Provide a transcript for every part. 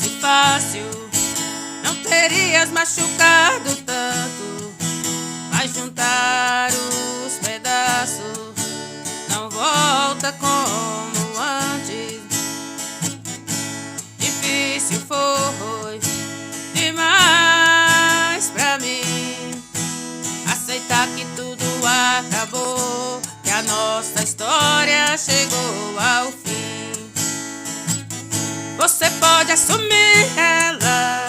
fosse fácil, não terias machucado tanto. Mas juntar os pedaços não volta como antes. Difícil foi demais pra mim aceitar que tudo acabou, que a nossa história chegou ao fim. Você pode assumir ela,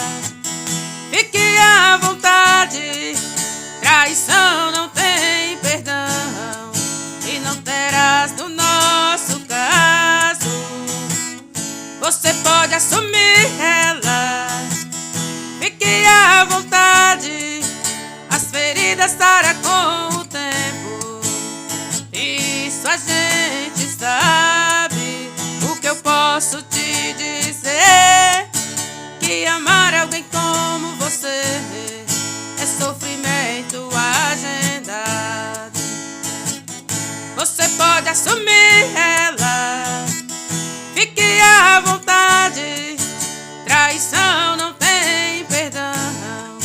fique à vontade. Traição não tem perdão e não terás no nosso caso. Você pode assumir ela, fique à vontade. As feridas saram com o tempo, isso a gente sabe. O que eu posso te dizer, que amar alguém como você é sofrimento agendado. Você pode assumir ela, fique à vontade. Traição não tem perdão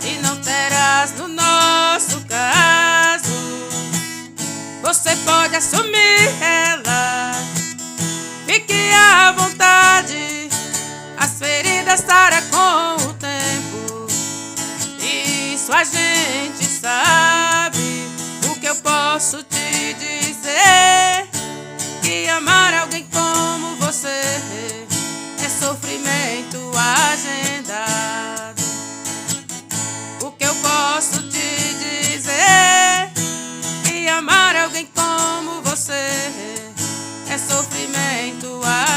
e não terás no nosso caso. Você pode assumir ela, fique à vontade. As feridas saram com o tempo, isso a gente sabe. O que eu posso te dizer, que amar alguém como você é sofrimento agendado. O que eu posso te dizer, que amar alguém como você é sofrimento agendado.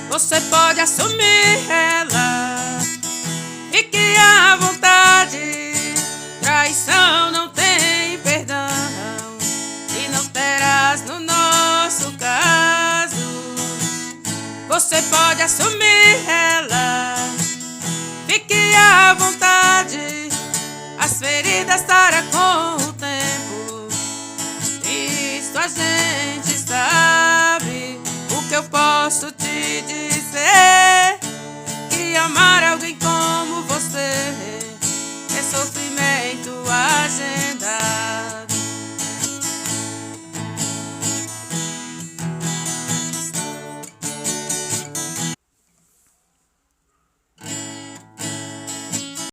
Você pode assumir ela, fique à vontade. Traição não tem perdão e não terás no nosso caso. Você pode assumir ela, fique à vontade. As feridas saram com o tempo, isso a gente sabe. O que eu posso te dizer, que amar alguém como você